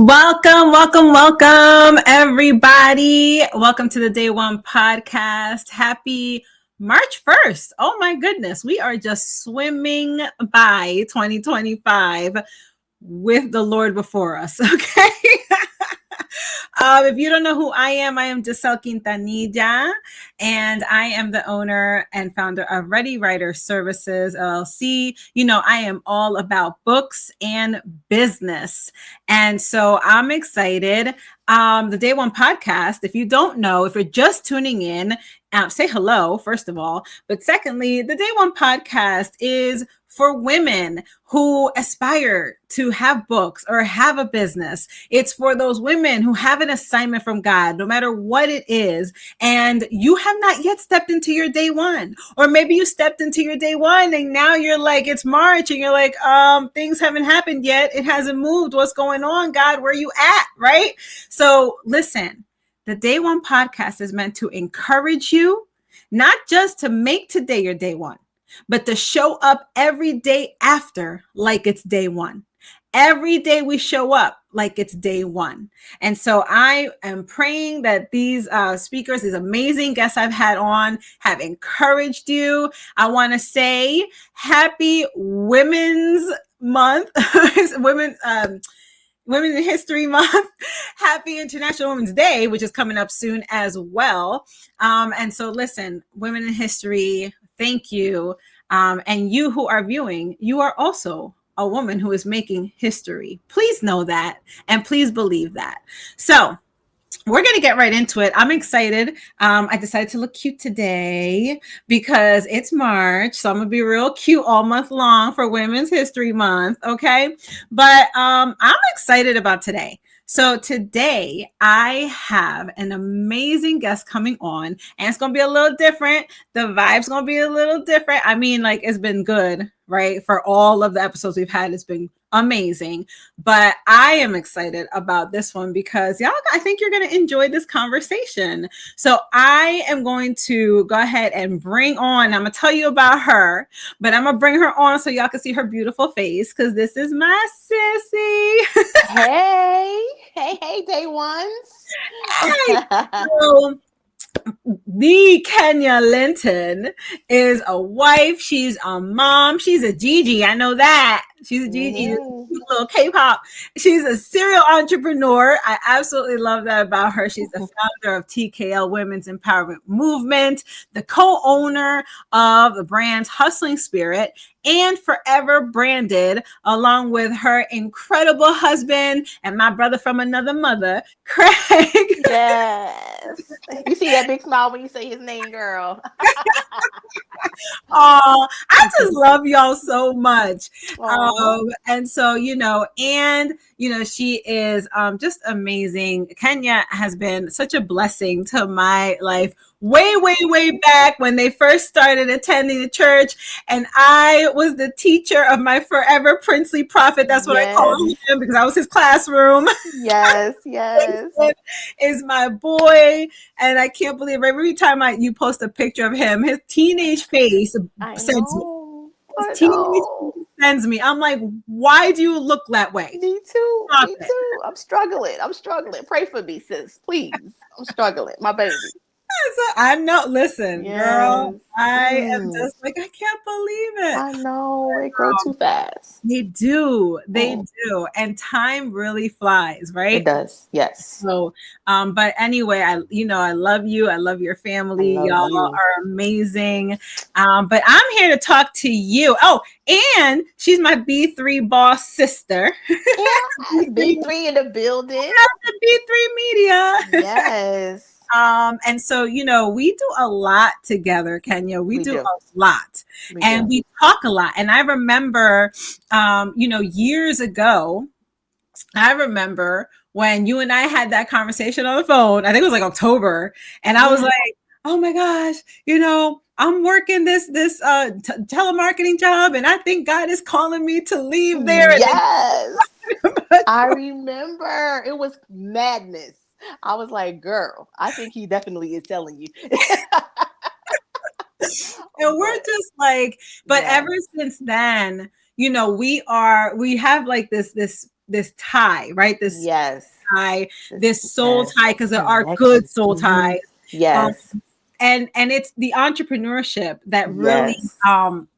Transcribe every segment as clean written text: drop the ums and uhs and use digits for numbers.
Welcome, everybody. Welcome to the Day One podcast. Happy March 1st. Oh my goodness. We are just swimming by 2025 with the Lord before us. Okay. If you don't know who I am Giselle Quintanilla, and I am the owner and founder of Ready Writer Services, LLC. You know, I am all about books and business. And so I'm excited. The Day One podcast, if you don't know, if you're just tuning in, say hello, first of all. But secondly, the Day One podcast is for women who aspire to have books or have a business. It's for those women who have an assignment from God, no matter what it is, and you have not yet stepped into your day one. Or maybe you stepped into your day one and now you're like, it's March and you're like, things haven't happened yet. It hasn't moved. What's going on, God? Where are you at? Right? So listen, the Day One podcast is meant to encourage you, not just to make today your day one, but to show up every day after like it's day one. Every day we show up like it's day one. And so I am praying that these speakers, these amazing guests I've had on, have encouraged you. I want to say happy Women's Month, Women in History Month. Happy International Women's Day, which is coming up soon as well. And so listen, Women in History, thank you. And you who are viewing, you are also a woman who is making history. Please know that, and please believe that. So we're going to get right into it. I'm excited. I decided to look cute today because it's March. So I'm going to be real cute all month long for Women's History Month. Okay. But I'm excited about today. So today I have an amazing guest coming on, and it's going to be a little different. The vibe's going to be a little different. I mean, like, it's been good, right? For all of the episodes we've had, it's been amazing. But I am excited about this one because I think you're going to enjoy this conversation. So I am going to go ahead and bring on, I'm going to tell you about her, but I'm going to bring her on so y'all can see her beautiful face because this is my sissy. Hey, day ones. So, the Kenya Linton is a wife. She's a mom. She's a Gigi. I know that. She's a Gigi, little K-pop. She's a serial entrepreneur. I absolutely love that about her. She's the founder of TKL Women's Empowerment Movement, the co-owner of the brand's Hustling Spirit, and Forever Branded, along with her incredible husband and my brother from another mother, Craig. Yes. You see that big smile when you say his name, girl. Oh, I just love y'all so much. And so, she is just amazing. Kenya has been such a blessing to my life way back when they first started attending the church. And I was the teacher of my forever princely prophet. That's what I call him because I was his classroom. Yes. Is my boy. And I can't believe every time you post a picture of him, his teenage face sends me. I'm like, why do you look that way? Me too. I'm struggling. Pray for me, sis. Please. I'm struggling. My baby. So I know. Listen, girl, I am just like, I can't believe it. I know it grows too fast. They do. And time really flies, right? It does. Yes. So, but anyway, I love you. I love your family. Y'all are amazing. But I'm here to talk to you. Oh, and she's my B3 boss sister. Yeah, B3 in the building. B3 Media. Yes. And so, we do a lot together, Kenya. We do a lot and we talk a lot. And I remember, years ago, when you and I had that conversation on the phone. I think it was like October. And I was like, oh my gosh, I'm working this telemarketing job, and I think God is calling me to leave there. Yes. I remember it was madness. I was like, girl, I think he definitely is telling you. And we're just like, but ever since then, we have like this tie, right? This Yes. tie, this soul Yes. tie, because there are good Connection. soul ties. Um, Yes. and it's the entrepreneurship that really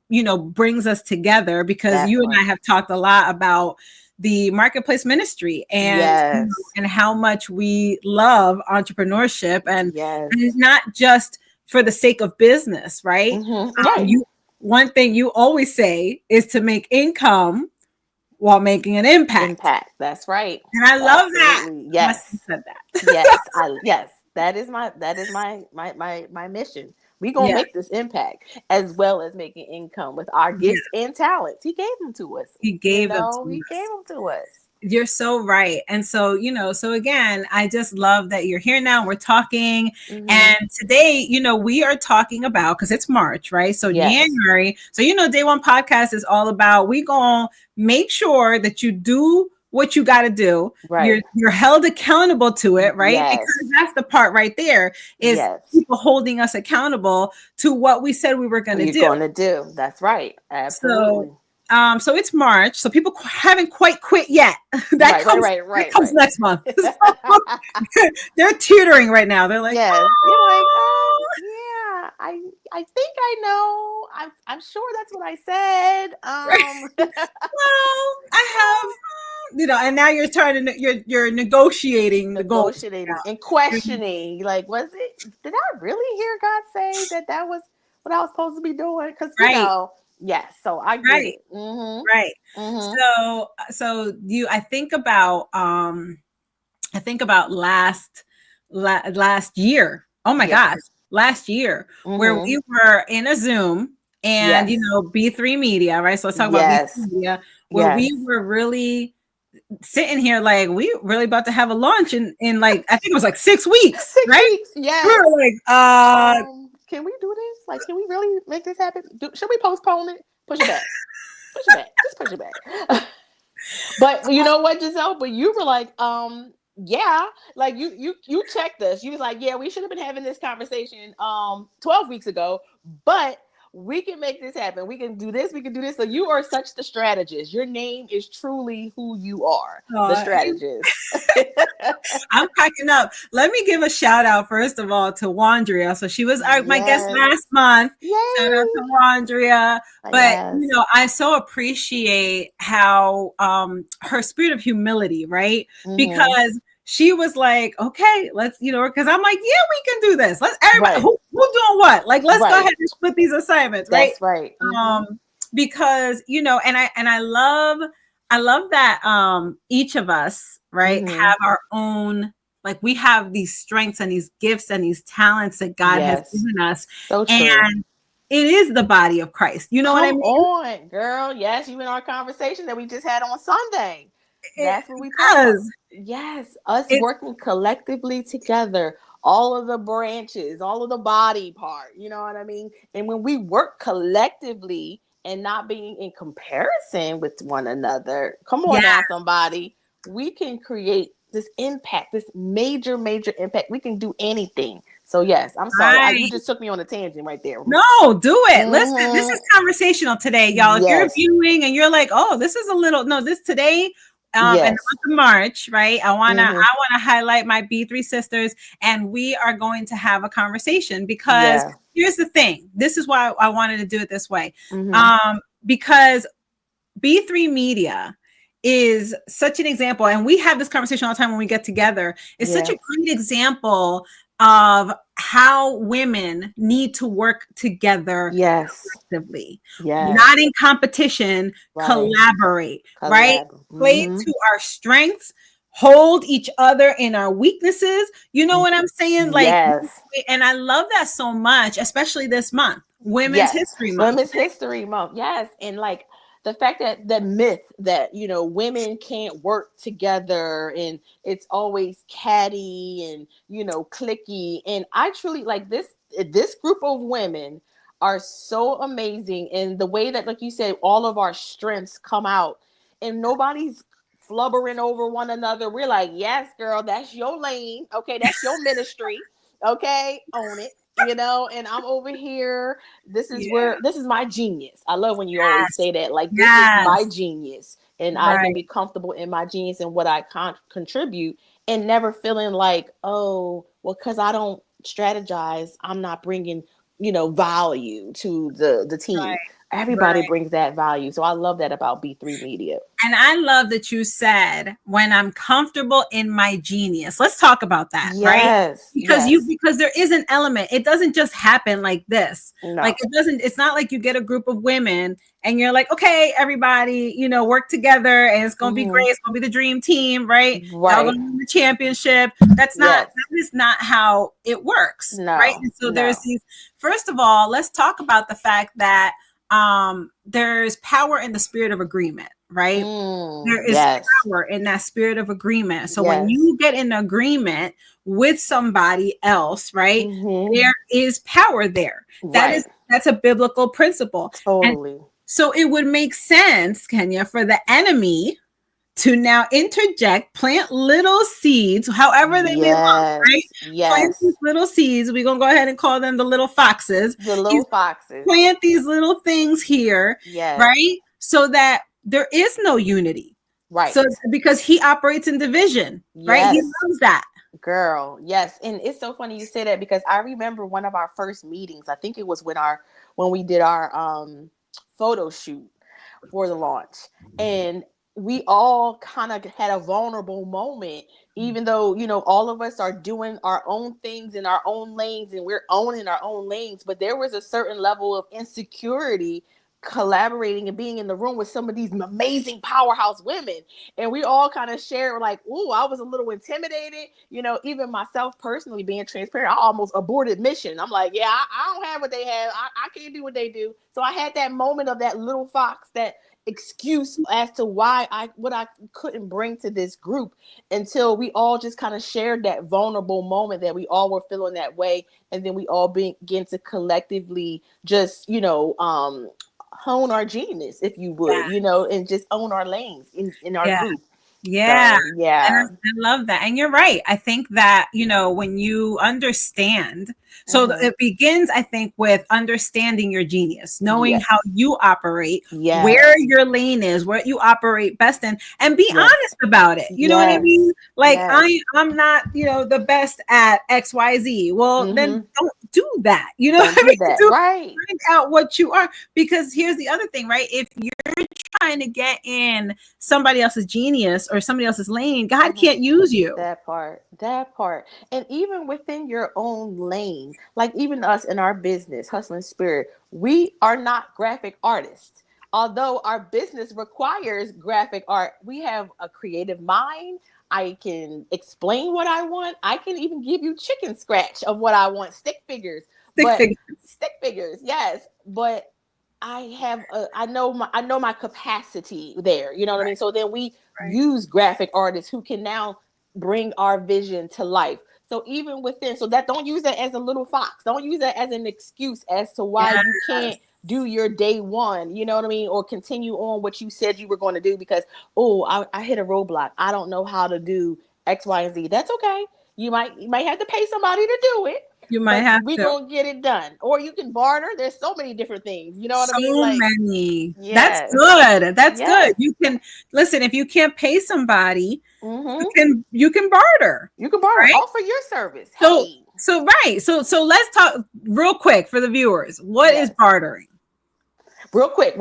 Yes. brings us together, because That you and I part. have talked a lot about the marketplace ministry, and Yes. and how much we love entrepreneurship, and Yes. not just for the sake of business, right? Right. You One thing you always say is to make income while making an impact, Impact. That's right. and I love that. Absolutely. I must have Yes. said that. Yes. Yes. That is my mission. We gonna Yeah, make this impact as well as making income with our yeah. gifts and talents. He gave them to us. He gave them He to gave us. them to us. You're so right. And so, so again, I just love that you're here now. We're talking. Mm-hmm. And today, we are talking about, because it's March, right? So Yes. January. So, Day One Podcast is all about, we going to make sure that you do what you got to do. Right. You're held accountable to it, right? Yes. Because that's the part right there, is Yes. people holding us accountable to what we said we were going What to you're do. gonna do. That's right. So Absolutely. so it's March, so people haven't quite quit yet. that Right. Right. comes Right. that Right. comes Right. next month. So they're teetering right now. They're like, Yes. You're like, oh, yeah. I think I know. I'm sure that's what I said. right. Well, I have, and now you're trying to you're negotiating the goals. Negotiating and Yeah. questioning. Like, was it? Did I really hear God say that was what I was supposed to be doing? Because Right, yes. So I get right, it. Mm-hmm. right. Mm-hmm. So I think about last year. Oh my gosh, Yes. last year, where Mm-hmm. we were in a Zoom, and Yes. B3 Media, right? So let's talk about B3 Yes. Media, where we Yes. were really sitting here like, we really about to have a launch in like, I think it was like 6 weeks, 6 weeks. we Yes. were like, Can we do this? Like, can we really make this happen? Should we postpone it? Push it back. Push it back. Just push it back. But you know what, Giselle? But you were like, yeah, like you checked us. You was like, yeah, we should have been having this conversation 12 weeks ago, but we can make this happen. We can do this, we can do this. So you are such the strategist. Your name is truly who you are, the strategist. I'm cracking up. Let me give a shout out first of all to Wandria. So she was my guest Yes. last month. Shout out Yay. to Wandria. But Yes. I so appreciate how her spirit of humility, right? Mm-hmm. Because she was like, okay, let's, because I'm like, yeah, we can do this. Let's everybody Right. who doing what? Like, let's go Right. ahead and split these assignments, right? That's right. Mm-hmm. Because and I love that each of us, right, Mm-hmm. have our own, like, we have these strengths and these gifts and these talents that God has Yes. given us, So true. and it is the body of Christ. You know what I Come mean? on, girl. Yes, you in our conversation that we just had on Sunday. It That's what we talked about. does. Yes, us It working collectively together, all of the branches, all of the body part, you know what I mean? And when we work collectively and not being in comparison with one another, come on Yeah, now, somebody, we can create this impact, this major, major impact. We can do anything. So, yes, I'm sorry. You right. just took me on a tangent right there. No, do it. Listen, this Mm-hmm. is conversational today, y'all. If you're Yes. viewing and you're like, oh, this is a little, no, this today, in the Yes. month of March, right? I Mm-hmm. wanna highlight my B3 sisters, and we are going to have a conversation, because Yeah. here's the thing. This is why I wanted to do it this way. Mm-hmm. Because B3 Media is such an example, and we have this conversation all the time when we get together. It's such Yeah. a great example of how women need to work together Yes. collectively, not Yes. in competition, Right. collaborate, right? Collab. Play Mm-hmm. to our strengths, hold each other in our weaknesses. You know what I'm saying? Like, Yes. and I love that so much, especially this month, Women's Yes. History Month. Women's History Month. Yes. And like the fact that the myth that, women can't work together and it's always catty and, clicky. And I truly like this group of women are so amazing. And the way that, like you said, all of our strengths come out and nobody's flubbering over one another. We're like, yes, girl, that's your lane. Okay. That's your ministry. Okay. Own it. And I'm over here. This is Yeah. my genius. I love when you always say that. Like, this is my Yes. genius. and I can Right. be comfortable in my genius and what I contribute, and never feeling like, oh, well, because I don't strategize, I'm not bringing, value to the team. Right. Everybody Right. brings that value. So I love that about B3 Media. And I love that you said when I'm comfortable in my genius. Let's talk about that, right? Yes, Because yes. because there is an element. It doesn't just happen like this. Like No. it's not like you get a group of women and you're like, okay, everybody, work together and it's gonna be Hmm. great. It's gonna be the dream team, right? Y'all Right. gonna win the championship. Yes. That is not how it works, right? No. And so there's No. these, first of all, let's talk about the fact that there's power in the spirit of agreement, right? There is Yes. power in that spirit of agreement. So when Yes. you get in agreement with somebody else, right, Hmm. there is power there. Right. That's a biblical principle. And Totally. so it would make sense, Kenya, for the enemy to now interject, plant little seeds, however they may look, right? Yes. Plant these Yes. little seeds. We're going to go ahead and call them the little foxes. The He's little foxes. plant these little things here, Yes. right? So that there is no unity. So Right. because he operates in division, right? He Yes. loves that. Girl, yes. And it's so funny you say that, because I remember one of our first meetings. I think it was when we did our photo shoot for the launch. And we all kind of had a vulnerable moment, even though, all of us are doing our own things in our own lanes and we're owning our own lanes. But there was a certain level of insecurity collaborating and being in the room with some of these amazing powerhouse women, and we all kind of shared like, "Ooh, I was a little intimidated." Even myself personally, being transparent, I almost aborted mission. I'm like, yeah, I don't have what they have. I can't do what they do. So I had that moment of that little fox, that excuse as to why I couldn't bring to this group, until we all just kind of shared that vulnerable moment that we all were feeling that way, and then we all begin to collectively just hone our genius, if you would, Yeah. and just own our lanes in our Yeah. group. Yeah. So And yeah. I love that. And you're right. I think that, when you understand, so Hmm. it begins, I think, with understanding your genius, knowing how Yes. you operate, where Yes. your lane is, where you operate best in, and be Yes. honest about it. You know what I mean? Yes. Like Yes. I'm not, the best at XYZ. Well, then Hmm. don't do that. You know Don't what I do mean? that. Do Right. find out what you are. Because here's the other thing, right? If you're trying to get in somebody else's genius or somebody else's lane, God Hmm. can't use you. That part. And even within your own lane, like even us in our business, Hustling Spirit, we are not graphic artists. Although our business requires graphic art, we have a creative mind. I can explain what I want. I can even give you chicken scratch of what I want, stick figures. Stick But figure. stick figures, yes. But I know my capacity there. You know what I mean? So then we Right. use graphic artists who can now bring our vision to life. So even within, so that, don't use that as a little fox. Don't use that as an excuse as to why Yes. you can't do your day one, you know what I mean? Or continue on what you said you were going to do because, oh, I hit a roadblock. I don't know how to do X, Y, and Z. That's okay. You might have to pay somebody to do it, You might but have we to. gonna get it done. Or you can barter. There's so many different things. You know what I mean? So Like, many. That's yes, good. That's good. yes. You can listen, if you can't pay somebody, Mm-hmm. you can barter, You can barter. right? Offer your service. So Hey, right. So let's talk real quick for the viewers. What is yes. bartering? Real quick,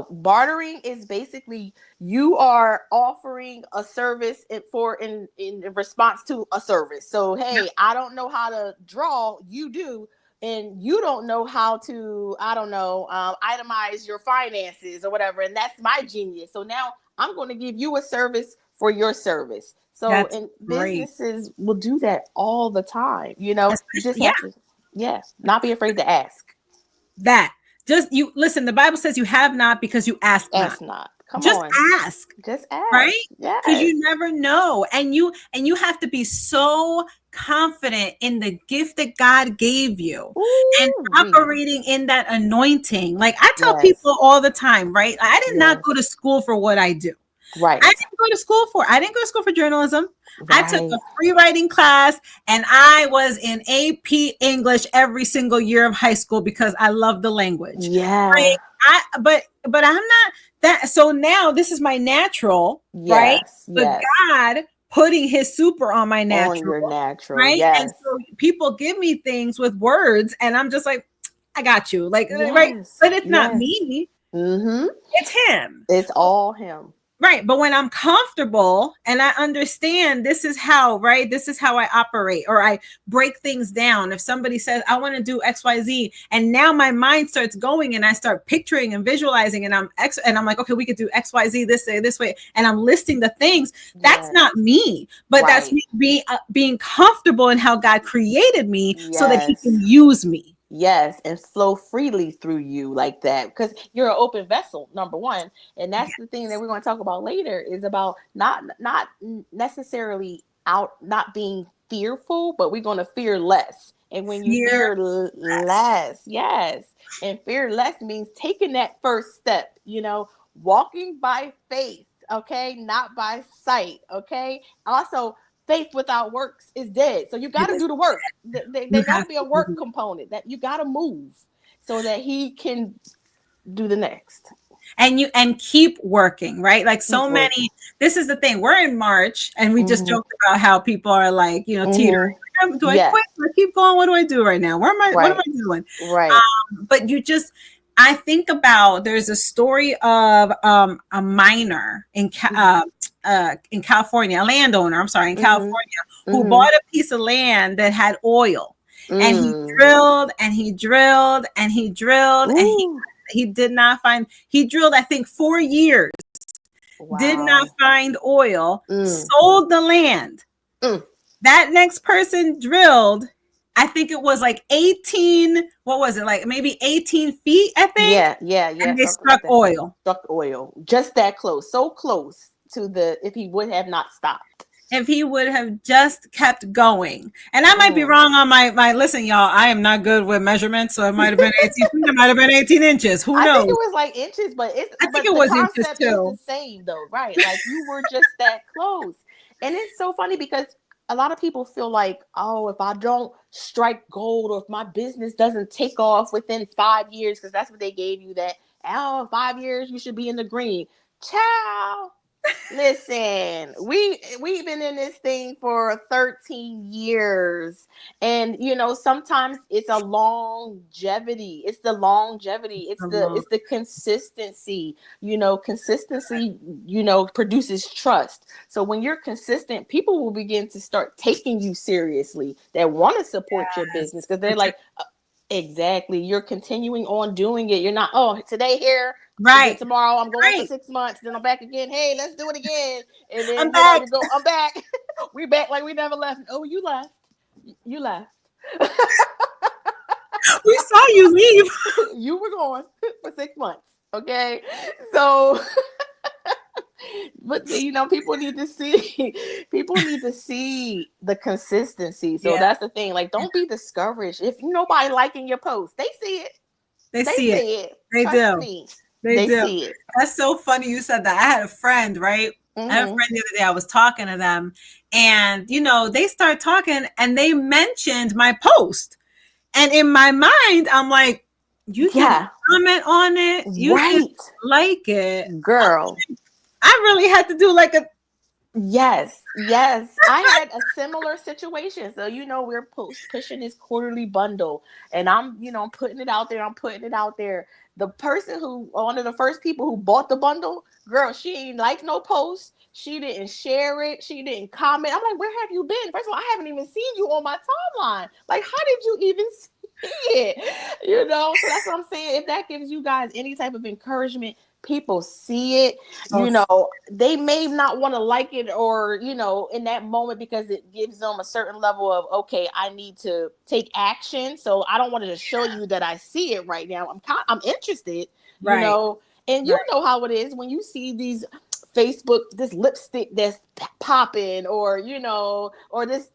bartering is basically you are offering a service in response to a service. So Yep. hey, I don't know how to draw, you do, and you don't know how to, I don't know, itemize your finances or whatever, and that's my genius. So now I'm going to give you a service for your service. So, That's and great. businesses will do that all the time. You just Especially, yeah, have to, not be afraid to ask. that. Just you listen, the Bible says you have not because you ask not. Ask not. Come Just on. ask. Just Right? ask. Because Yes. you never know. And you have to be so confident in the gift that God gave you and Ooh, we. operating in that anointing. Like I tell Yes. people all the time, right? I did not go Yes. to school for what I do. I Right. didn't go to school for. I didn't go to school for journalism. I took Right. a free writing class and I was in AP English every single year of high school because I love the language. Yeah. Right? But I'm not So now this is my natural, right? Yes, But yes. God putting his super on my On natural, your natural. right? And Yes. so people give me things with words, and I'm just like, I got you, like, right? Yes. But it's not Yes. me, Mm-hmm. it's him. It's all him. Right. But when I'm comfortable and I understand this is how, right? This is how I operate, or I break things down. If somebody says, I want to do XYZ, and now my mind starts going and I start picturing and visualizing, and I'm like, okay, we could do XYZ this way. And I'm listing the things. That's Yes. not me, but that's Right. me being comfortable in how God created me so that he Yes. can use me. Yes, and flow freely through you like that because you're an open vessel, number one. And that's the thing that we're going to talk about later is about not necessarily out not being fearful, but we're going to fear less. And when you Fear. fear less, yes, and fear less means taking that first step, walking by faith, okay, not by sight, okay. Also, faith without works is dead. So you got to do the work. You There got to have be a to. work component that you got to move so that he can do the next. And keep working, right? Like Keep so working. many. This is the thing. We're in March, and we just Mm-hmm. joked about how people are like, teetering. Mm-hmm. Do I Yeah. quit? Do I keep going? What do I do right now? What am Right. I doing? Right. But I think about, there's a story of a miner in California, a landowner, I'm sorry, in Mm-hmm. California, who Mm-hmm. bought a piece of land that had oil. And he Mm. drilled and he drilled and he drilled, and Ooh. he did not find, he drilled, I think, 4 years, did not Wow. find oil, Mm. sold the land. Mm. That next person drilled, I think it was like 18, what was it, like maybe 18 feet, I think, Yeah. Yeah. Yeah. and they Something struck like that. oil. Struck oil. Just that close. So close to the if he would have not stopped. If he would have just kept going. And I might be Mm. wrong on my listen, y'all. I am not good with measurements, so it might have been 18 feet, it might have been 18 inches. Who I think it knows? was like inches, but I think it the was inches concept is the too. same though, right? Like you were just that close. And it's so funny because a lot of people feel like, oh, if I don't strike gold or if my business doesn't take off within 5 years, because that's what they gave you that, oh, 5 years you should be in the green. Ciao. Listen, we've been in this thing for 13 years. And sometimes it's a longevity. It's the longevity. It's the consistency. Consistency, produces trust. So when you're consistent, people will begin to start taking you seriously that want to support your Yes. business because they're like, exactly. You're continuing on doing it. You're not, oh, today here, and then Right. tomorrow I'm going for Right. 6 months. Then I'm back again. Hey, let's do it again. And I'm then, back. you go, I'm back. We back like we never left. Oh, you left. You left. We saw you leave. You were gone for 6 months. Okay. So, but people need to see the consistency. So Yeah, that's the thing. Like, don't be discouraged. If nobody liking your post, they see it. they They see it. see it. They Trust do. me. They They do. see it. That's so funny you said that. I had a friend, right? I had a Mm-hmm. friend the other day. I was talking to them, and they start talking, and they mentioned my post. And in my mind, I'm like, you didn't Yeah. comment on it. You didn't Right. like it. Girl. I really had to do like a Yes, yes. I had a similar situation. So, we're pushing this quarterly bundle and I'm putting it out there. I'm putting it out there. The person one of the first people who bought the bundle, girl, she ain't like no post. She didn't share it. She didn't comment. I'm like, where have you been? First of all, I haven't even seen you on my timeline. Like, how did you even see it? So that's what I'm saying. If that gives you guys any type of encouragement, people see it, they may not want to like it or in that moment because it gives them a certain level of, okay, I need to take action, so I don't want to just show you that I see it right now. I'm interested, right, and right. how it is when you see these Facebook, this lipstick that's popping, or or this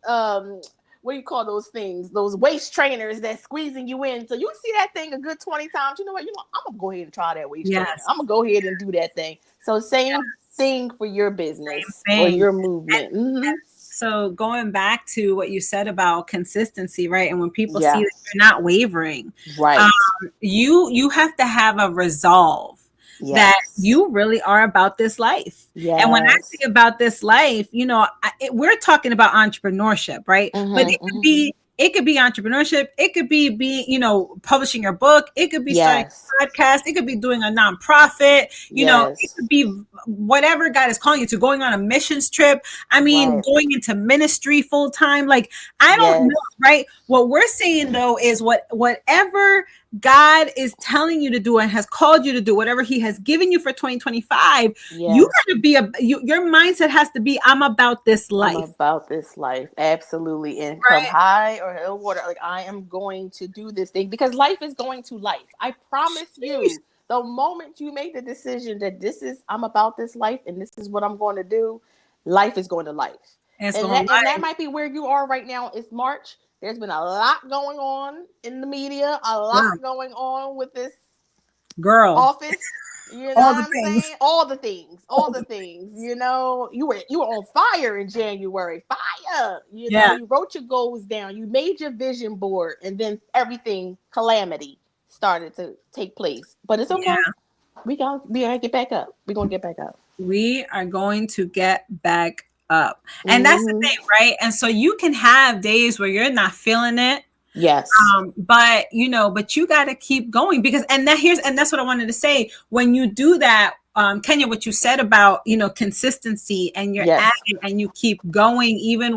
what do you call those things? Those waist trainers that's squeezing you in. So you see that thing a good 20 times. You know what? I'm gonna go ahead and try that waist trainer. Yes, I'm gonna go ahead and do that thing. So same yes. thing for your Same business or thing. your movement. Mm-hmm. So going back to what you said about consistency, right? And when people see that Yes. you're not wavering, um, Right. you have to have a resolve. that Yes. you really are about this life. And when I Yes. say about this life, we're talking about entrepreneurship, right? But Mm-hmm, it could mm-hmm. be entrepreneurship. It could be publishing your book. It could be starting Yes. a podcast. It could be doing a nonprofit. It Yes. could be whatever God is calling you to, going on a missions trip. I mean, Right. going into ministry full time. Like, I don't know, Yes. right? What we're saying though is whatever God is telling you to do and has called you to do, whatever He has given you for 2025, you Yes. got to be your mindset has to be, I'm about this I'm life, about this life. Absolutely. And come right? high or hell water. Like, I am going to do this thing because life is going to life. I promise Sheesh. you, the moment you make the decision that I'm about this life and this is what I'm going to do, life is going to life. And it's And going that life. might be where you are right now. It's March. There's been a lot going on in the media, a lot Girl, going on with this girl, office. You know all what the I'm things. saying? All the things, all All the the, things. You were on fire in January. Fire. yeah, You wrote your goals down. You made your vision board, and then everything calamity started to take place. But it's okay. yeah. We gotta get back up. We're gonna get back up. We are going to get back up. And that's the Mm-hmm. thing, right? And so you can have days where you're not feeling it. Yes. But you got to keep going, because and that's what I wanted to say. When you do that, Kenya, what you said about consistency, and you're at Yes. it and you keep going, even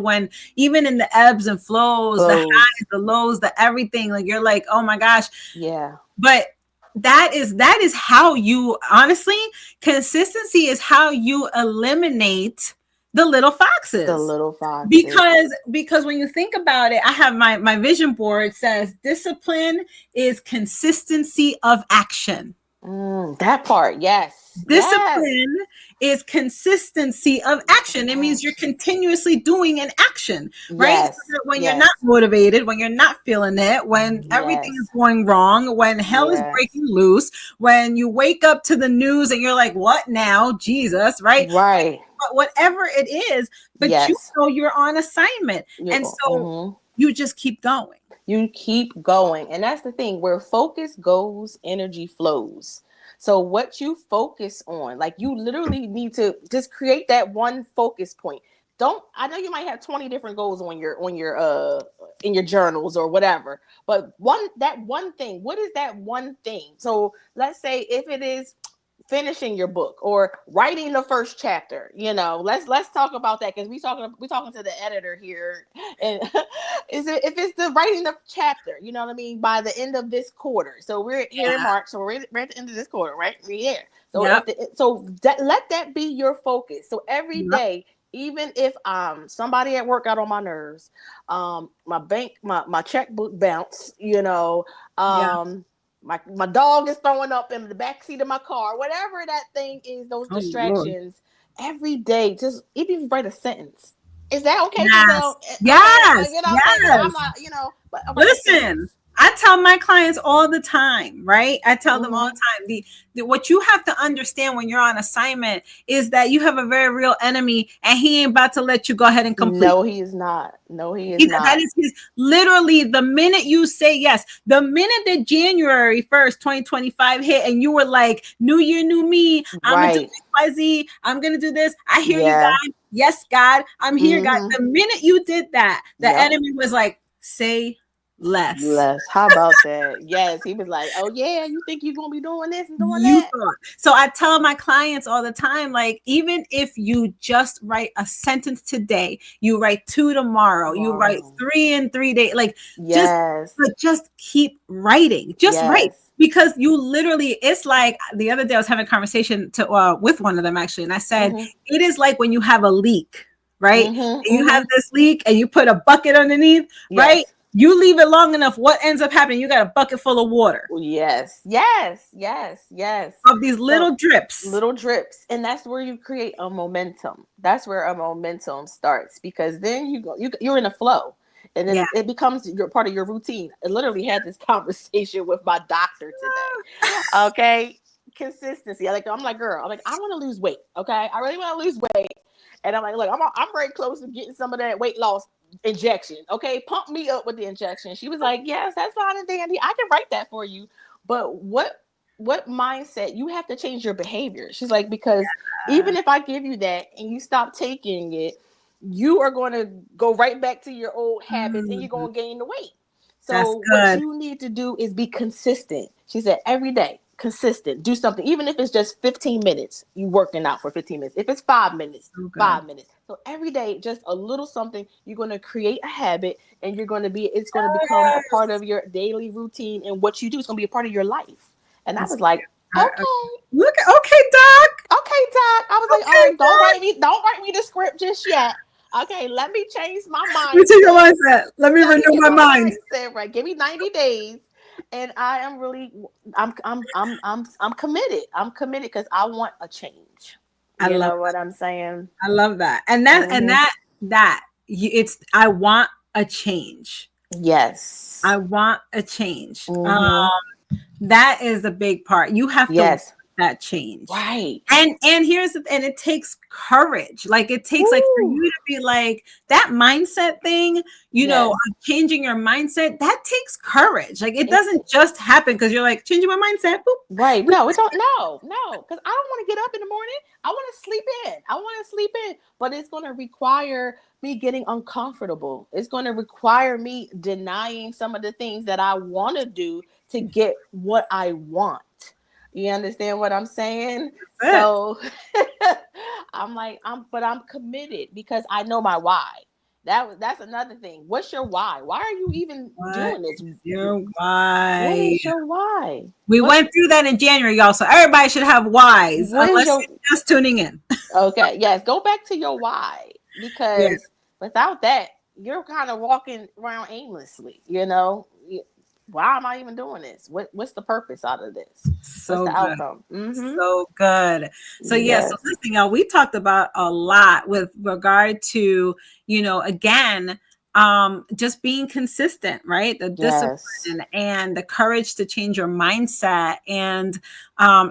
in the ebbs and flows, the Close. highs, the lows, the everything, like you're like, oh my gosh. Yeah. But that is how you, honestly, consistency is how you eliminate the little The foxes. little foxes. Because when you think about it, I have my vision board says discipline is consistency of action. That part. Yes. Yes. Discipline is consistency of action. It means you're Action. continuously doing an action, right? So Yes. that when you're not Yes. motivated, when you're not feeling it, when everything is Yes. going wrong, when hell is Yes. breaking loose, when you wake up to the news and you're like, what now, Jesus, right? Right. Whatever it is, but Yes. you're on assignment. And so Mhm. you just keep going. You keep going. And that's the thing, where focus goes, energy flows. So what you focus on, like, you literally need to just create that one focus point. Don't I know you might have 20 different goals on your in your journals or whatever, but one thing, what is that one thing? So let's say if it is finishing your book or writing the first chapter, let's talk about that, because we talking to the editor here. And is it if it's the writing the chapter, you know what I mean, by the end of this quarter. So we're here in Yeah. March, so we're at the end of this quarter, right? We're there. So Yep. let that be your focus. So every Yep. day, even if somebody at work got on my nerves, my checkbook bounce, Yeah. my dog is throwing up in the back seat of my car, whatever that thing is, those Oh Lord. distractions. Every day, just even if you write a sentence, is that okay, Yes. Giselle? Okay, Yes. you know what I'm saying? I'm Yes. not, but I write a Listen, sentence. I tell my clients all the time, right? I tell them all Mm-hmm. the time, what you have to understand when you're on assignment is that you have a very real enemy, and he ain't about to let you go ahead and complete. No, he is not. No, he is That not. is his, literally, the minute you say yes, the minute that January 1st, 2025 hit, and you were like, new year, new me, I'm gonna do Right. XYZ, I'm gonna do this. I hear you, Yeah. God. Yes, God, I'm here, God. Mm-hmm. The minute you did that, the Yep. enemy was like, say less. Less. How about that? Yes. He was like, oh yeah, you think you're gonna be doing this and doing You that? thought. So I tell my clients all the time, like, even if you just write a sentence today, you write two tomorrow, you write Tomorrow. three in 3 days, like, just Yes. but just keep writing. Just write. Yes. Because you literally, it's like the other day I was having a conversation with one of them, actually, and I said, Mm-hmm. it is like when you have a leak, right? Mm-hmm. And you have Mm-hmm. this leak and you put a bucket underneath, right? Yes. You leave it long enough, what ends up happening? You got a bucket full of water, Yes. Yes. Yes. Yes. of these So little drips. little drips, and that's where you create a momentum. That's where a momentum starts, because then you're in a flow, and Yeah. then it becomes your part of your routine. I literally had this conversation with my doctor today. Okay, consistency. I'm like, girl, I want to lose weight. Okay, I really want to lose weight, and I'm like, look, I'm very close to getting some of that weight loss injection. Okay, pump me up with the injection. She was like, yes, that's fine and dandy. I can write that for you, but what mindset, you have to change your behavior. She's like, because even if I give you that and you stop taking it, you are going to go right back to your old habits and you're Mm, going to gain the weight. that's So what good. you need to do is be consistent. She said every day, consistent. Do something, even if it's just 15 minutes. You working out for 15 minutes. If it's 5 minutes, So good. 5 minutes. So every day, just a little something. You're going to create a habit, and you're going to be. It's going to become a part Yes. of your daily routine, and what you do is going to be a part of your life. And I That's was like, cute. okay, Look, okay, Doc. okay, Doc. I was like, all Okay, right, Doc. don't write me the script just yet. Okay, let me change my Let me take your mindset. mindset. Let me Let me renew get my my mind. mindset right. Give me 90 days. And I am really, I'm committed. I'm committed because I want a change. I You love know what I'm saying? I love that. And that and Mm-hmm. that it's I want a change. Yes. I want a change. Mm-hmm. That is the big part. You have to want Yes. that change. Right. And here's the, and it takes courage. Like it takes like for Woo. you to be like that mindset thing, Yes. changing your mindset, that takes courage. Like it It doesn't just happen because you're like changing my mindset. Boop. Right. No, it don't. No. Because I don't want to get up in the morning. I want to sleep in. I want to sleep in. But it's going to require me getting uncomfortable. It's going to require me denying some of the things that I want to do to get what I want. You understand what I'm saying? That's it. So I'm like, but I'm committed because I know my why. That's another thing. What's your why? Why are you even What doing this? is your What why? is your why? We What's went through that in January, y'all. So everybody should have whys, what is unless your you're just tuning in. Okay, yes, go back to your why, Yeah, because without that, you're kind of walking around aimlessly, you know? Why am I even doing this? What's the purpose out of this? What's so the good. outcome? Mm-hmm. So good. So yeah, so Yes. listen, y'all, we talked about a lot with regard to, again, just being consistent, right? The Yes. discipline and the courage to change your mindset and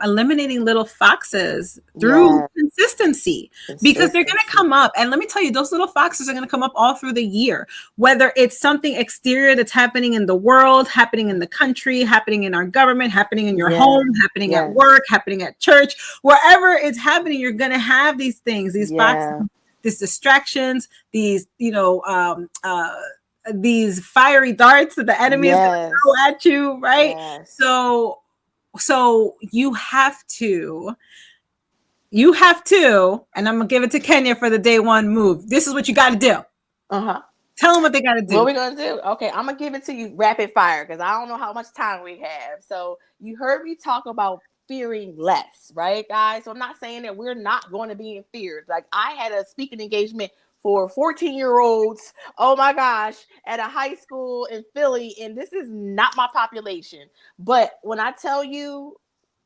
eliminating little foxes through Yeah. consistency because they're going to Consistency. come up. And let me tell you, those little foxes are going to come up all through the year, whether it's something exterior that's happening in the world, happening in the country, happening in our government, happening in your Yeah. home, happening at Yes. work, happening at church, wherever it's happening, you're going to have these things, these foxes, Yeah. these distractions, these fiery darts that the enemy is going to Yes. throw at you, right? Yes. So you have to, and I'm gonna give it to Kenya for the day one move. This is what you got to do. Uh-huh. Tell them what they got to What do. we gonna do? Okay, I'm gonna give it to you rapid fire because I don't know how much time we have. So you heard me talk about fearing less, right, guys? So I'm not saying that we're not going to be in fear. Like I had a speaking engagement for 14-year-olds. Oh my gosh, at a high school in Philly, and this is not my population. But when I tell you,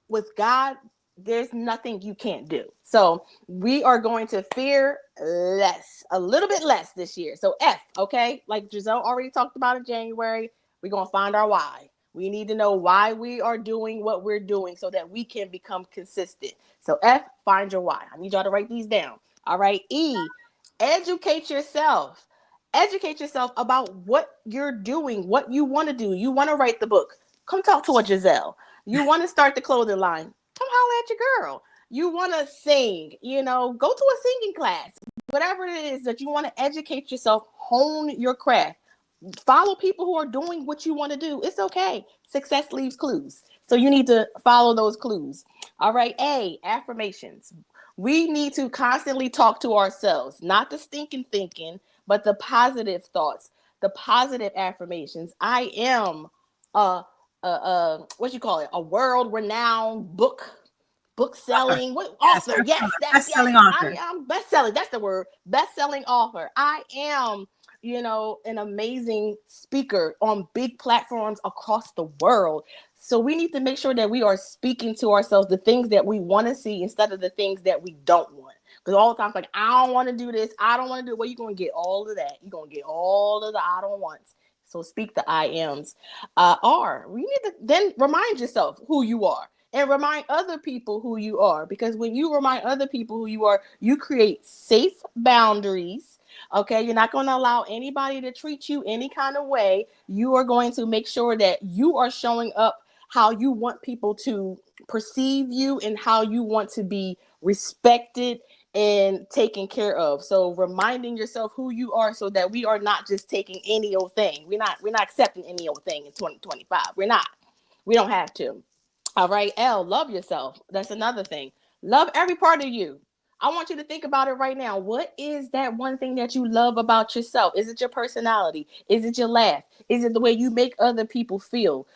with God, there's nothing you can't do. So we are going to fear less, a little bit less this year. So F, okay? Like Giselle already talked about in January, we're going to find our why. We need to know why we are doing what we're doing so that we can become consistent. So F, find your why. I need y'all to write these down. All right. E, educate yourself. Educate yourself about what you're doing, what you want to do. You want to write the book. Come talk to a Giselle. You want to start the clothing line. Come holler at your girl. You want to sing, go to a singing class. Whatever it is that you want to educate yourself, hone your craft. Follow people who are doing what you want to do. It's okay. Success leaves clues. So you need to follow those clues. All right. A, affirmations. We need to constantly talk to ourselves, not the stinking thinking, but the positive thoughts, the positive affirmations. I am what you call it, a world renowned book Author. selling, what Yes, author, yes, that's, best-selling yes, author. I'm best selling, that's the word, best selling author. I am, an amazing speaker on big platforms across the world. So we need to make sure that we are speaking to ourselves the things that we want to see instead of the things that we don't want. Because all the time, it's like, I don't want to do this, I don't want to do it. Well, you're going to get all of that. You're going to get all of the I don't wants. So speak the I ams. Are. We need to then remind yourself who you are and remind other people who you are. Because when you remind other people who you are, you create safe boundaries. Okay, you're not going to allow anybody to treat you any kind of way. You are going to make sure that you are showing up how you want people to perceive you and how you want to be respected and taken care of. So reminding yourself who you are so that we are not just taking any old thing. We're not accepting any old thing in 2025. We're not. We don't have to. All right, L, love yourself. That's another thing. Love every part of you. I want you to think about it right now. What is that one thing that you love about yourself? Is it your personality? Is it your laugh? Is it the way you make other people feel?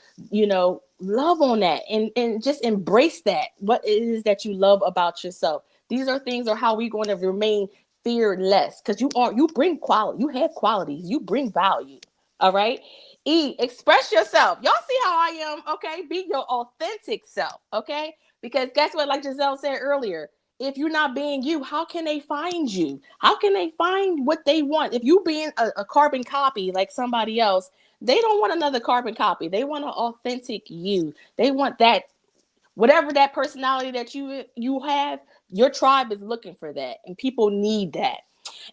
Love on that and just embrace that. What it is that you love about yourself. These are things are how we're going to remain fearless because you bring quality. You have qualities. You bring value. All right. E, express yourself. Y'all see how I am, okay? Be your authentic self, okay? Because guess what? Like Giselle said earlier, if you're not being you, how can they find you? How can they find what they want? If you being a carbon copy like somebody else, they don't want another carbon copy. They want an authentic you. They want that, whatever that personality that you have, your tribe is looking for that, and people need that.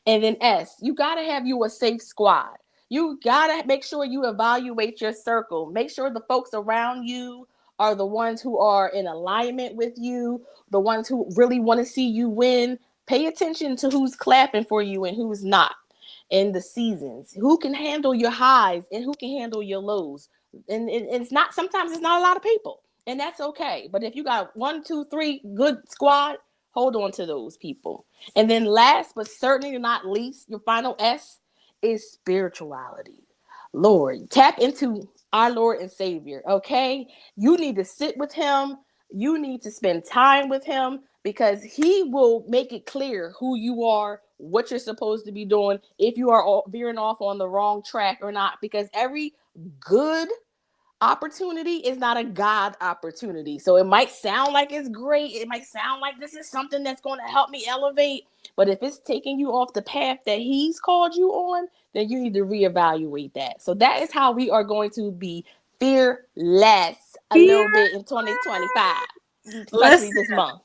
And then S, you got to have you a safe squad. You got to make sure you evaluate your circle. Make sure the folks around you are the ones who are in alignment with you, the ones who really want to see you win. Pay attention to who's clapping for you and who's not in the seasons. Who can handle your highs and who can handle your lows. And it's not, sometimes it's not a lot of people. And that's okay. But if you got 1, 2, 3 good squad, hold on to those people. And then last but certainly not least, your final S is spirituality. Lord, tap into our Lord and Savior, okay? You need to sit with him. You need to spend time with him because he will make it clear who you are, what you're supposed to be doing, if you are veering off on the wrong track or not, because every good opportunity is not a God opportunity. So it might sound like it's great. It might sound like this is something that's going to help me elevate. But if it's taking you off the path that he's called you on, then you need to reevaluate that. So that is how we are going to be fearless a little bit in 2025, especially Listen, this month.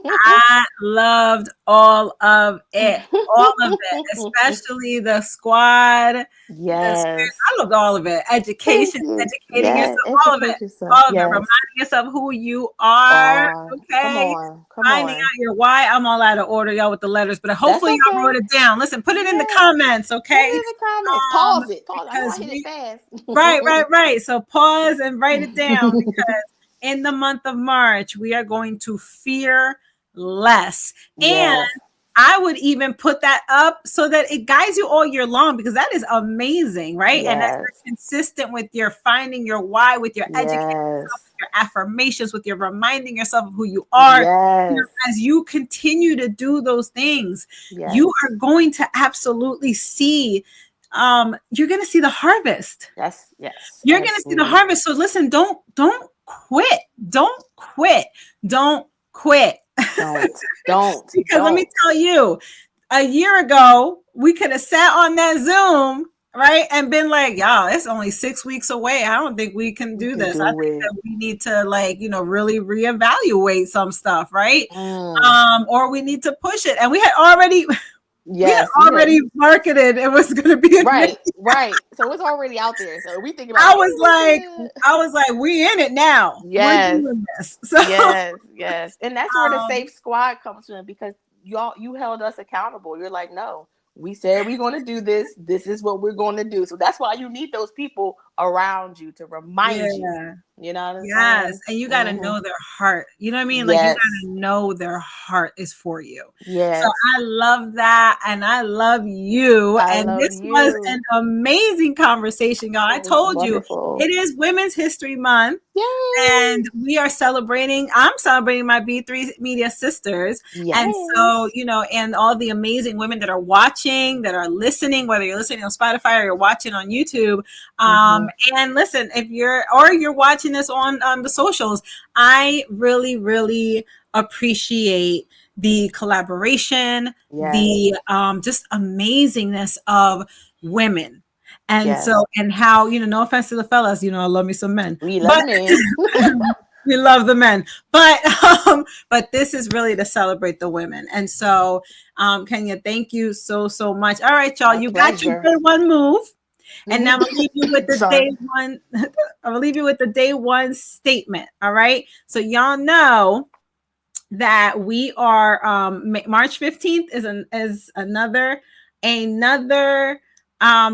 I loved all of it. All of it, especially the squad, the spirit. Yes. I loved all of it. Thank Education, you. educating Yes. yourself, all of it. Educate yourself. All of it. Yes. Reminding yourself who you are. Come Okay. on. Come Finding on. out your why. I'm all out of order, y'all, with the letters, but That's hopefully y'all okay. wrote it down. Listen, put it in the Yeah. comments, Put it okay? in the comments. Pause it. Pause. I know I Because hit it fast. right. So pause and write it down because in the month of March, we are going to fear less. And Yes. I would even put that up so that it guides you all year long because that is amazing, right? And that's Yes. consistent with your finding your why, with your educating yourself, Yes. with your affirmations, with your reminding yourself of who you are. Yes. As you continue to do those things, Yes. you are going to absolutely see you're going to see the harvest. Yes. Yes. You're going to see the Absolutely. harvest. So listen, don't quit. Don't quit. Don't quit. Don't. Don't. Because let me Don't. tell you, a year ago, we could have sat on that Zoom, right? And been like, y'all, it's only 6 weeks away. I don't think we can We do can this. I do think it. that we need to really reevaluate some stuff, right? Mm. Or we need to push it. And we had Yes. already marketed it was going to be a Right. Right. So it's already out there. So we think about, I oh, was we like, could. we in it now. We're Yes. doing this. So Yes. Yes. And that's where the um, safe squad comes from because you held us accountable. You're like, no, we said we're going to do this. This is what we're going to do. So that's why you need those people around you to remind you. yeah. You know what I'm Yes. saying? And you got to Mm-hmm. know their heart. You know what I mean? Like you got Yes. to know their heart is for you. So Yes. I love that. And I love you. I And love this was an you. amazing conversation, y'all. I It was told you wonderful. it is Women's History Month. Yay. And I'm celebrating my B3 Media sisters. And so, Yes. and all the amazing women that are watching, that are listening, whether you're listening on Spotify or you're watching on YouTube. Mm-hmm. And listen, if you're watching this on the socials, I really, really appreciate the collaboration, Yes. the just amazingness of women. And Yes. so, and how, no offense to the fellas, I love me some men, We love but the men. we love the men, but this is really to celebrate the women. And so, Kenya, thank you so much. All right, y'all, My you got your pleasure. good one move. And now I'm gonna leave you with the Sorry. day one. I'm gonna leave you with the day one statement. All right. So y'all know that we are March 15th is another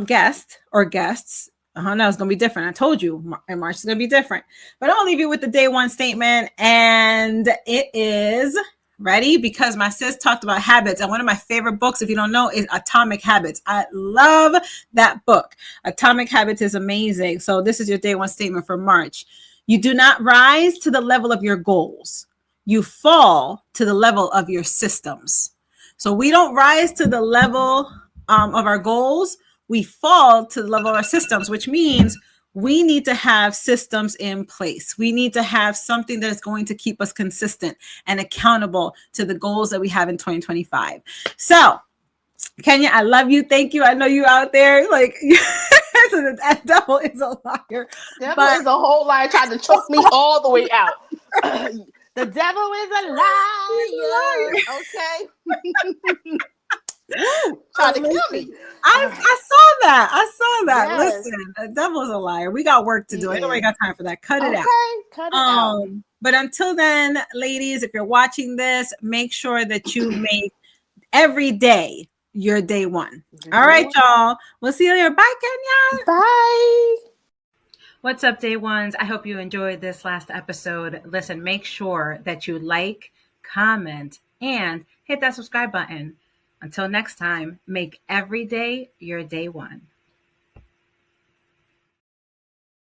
guest or guests. No, it's gonna be different. I told you, in March is gonna be different. But I'll leave you with the day one statement, and it is ready because my sis talked about habits, and one of my favorite books, if you don't know, is Atomic Habits. I love that book. Atomic Habits is amazing. So this is your day one statement for March. You do not rise to the level of your goals. You fall to the level of your systems. So we don't rise to the level of our goals. We fall to the level of our systems, which means we need to have systems in place. We need to have something that is going to keep us consistent and accountable to the goals that we have in 2025. So, Kenya, I love you. Thank you. I know you out there. Like, that devil is a liar. Devil is a whole liar, trying to choke me all the way out. The devil is a liar. Okay. Woo, trying to kill me. I saw that. I saw that. Yes. Listen, the devil's a liar. We got work to do. Ain't nobody got time for that. Cut it out. Cut it out. But until then, ladies, if you're watching this, make sure that you make every day your day one. All right, y'all. We'll see you later. Bye, Kenya. Bye. What's up, day ones? I hope you enjoyed this last episode. Listen, make sure that you like, comment, and hit that subscribe button. Until next time, make every day your day one.